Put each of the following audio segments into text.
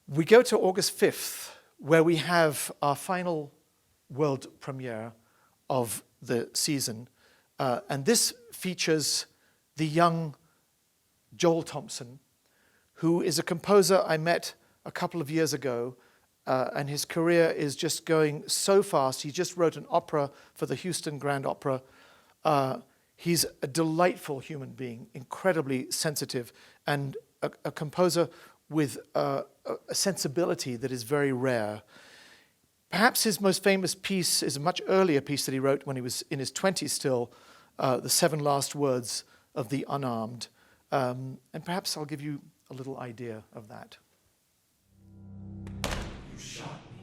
We go to August 5th, where we have our final world premiere of the season. And this features the young Joel Thompson, who is a composer I met a couple of years ago, and his career is just going so fast. He just wrote an opera for the Houston Grand Opera. He's a delightful human being, incredibly sensitive, and a composer with a sensibility that is very rare. Perhaps his most famous piece is a much earlier piece that he wrote when he was in his 20s still, The Seven Last Words of the Unarmed. And perhaps I'll give you a little idea of that. You shot me.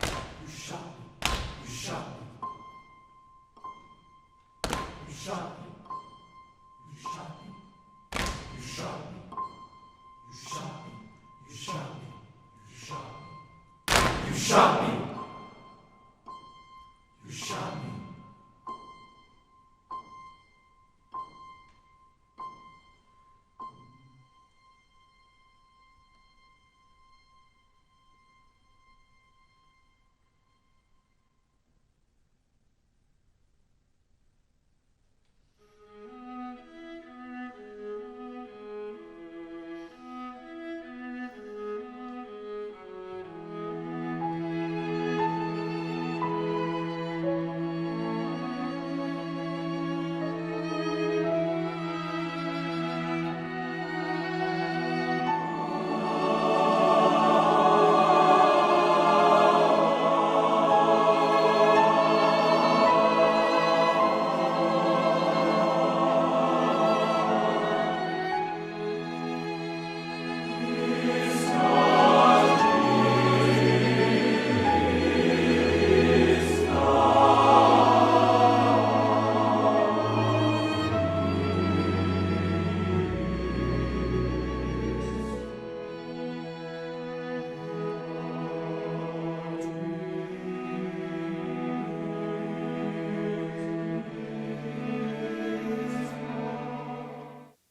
You shot me. You shot me. You shot me. You shot me. You shot me. You shot me. You shot me. You shot me. You shot me. You shot me.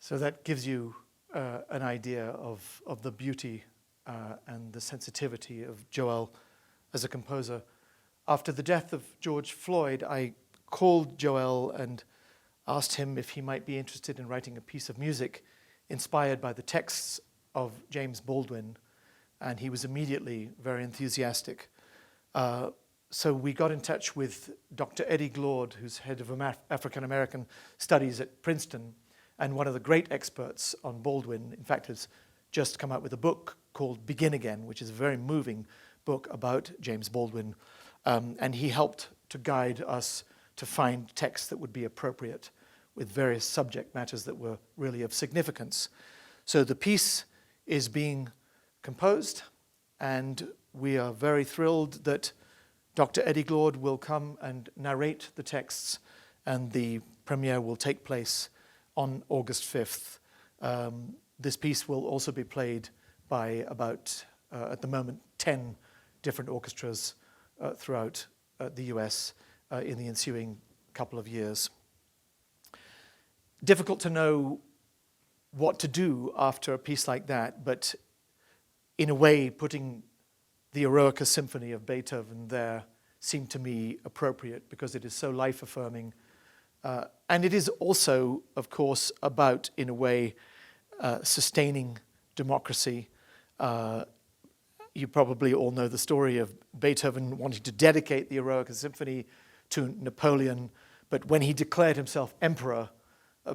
So that gives you an idea of the beauty and the sensitivity of Joel as a composer. After the death of George Floyd, I called Joel and asked him if he might be interested in writing a piece of music inspired by the texts of James Baldwin, and he was immediately very enthusiastic. So we got in touch with Dr. Eddie Glaude, who's head of African American Studies at Princeton, and one of the great experts on Baldwin. In fact, has just come out with a book called Begin Again, which is a very moving book about James Baldwin. And he helped to guide us to find texts that would be appropriate with various subject matters that were really of significance. So the piece is being composed, and we are very thrilled that Dr. Eddie Glaude will come and narrate the texts, and the premiere will take place on August 5th. This piece will also be played by about, at the moment, 10 different orchestras throughout the US in the ensuing couple of years. Difficult to know what to do after a piece like that, but in a way, putting the Eroica Symphony of Beethoven there seemed to me appropriate because it is so life-affirming. And it is also, of course, about, in a way, sustaining democracy. You probably all know the story of Beethoven wanting to dedicate the Eroica Symphony to Napoleon, but when he declared himself emperor,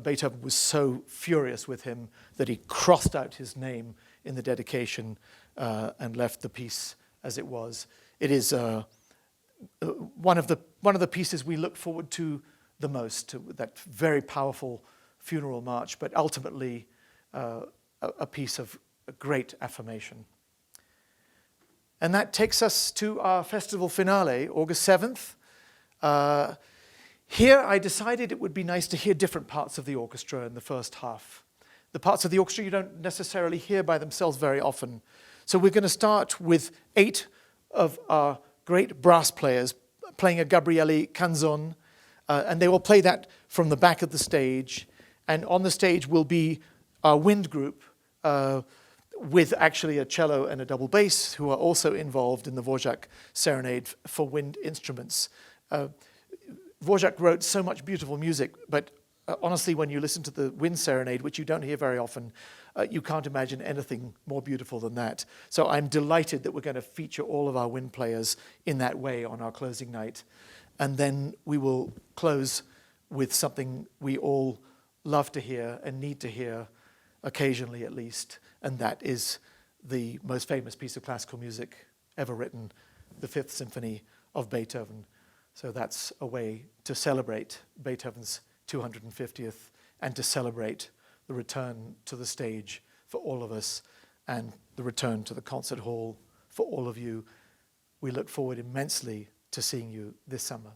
Beethoven was so furious with him that he crossed out his name in the dedication and left the piece as it was. It is one of the pieces we look forward to the most, that very powerful funeral march, but ultimately a piece of great affirmation. And that takes us to our festival finale, August 7th. Here I decided it would be nice to hear different parts of the orchestra in the first half. The parts of the orchestra you don't necessarily hear by themselves very often. So we're going to start with 8 of our great brass players playing a Gabriele canzone, and they will play that from the back of the stage. And on the stage will be our wind group, with actually a cello and a double bass who are also involved in the Dvorak Serenade for wind instruments. Dvorak wrote so much beautiful music, but honestly, when you listen to the Wind Serenade, which you don't hear very often, you can't imagine anything more beautiful than that. So I'm delighted that we're going to feature all of our wind players in that way on our closing night. And then we will close with something we all love to hear and need to hear, occasionally at least, and that is the most famous piece of classical music ever written, the Fifth Symphony of Beethoven. So that's a way to celebrate Beethoven's 250th and to celebrate the return to the stage for all of us and the return to the concert hall for all of you. We look forward immensely to seeing you this summer.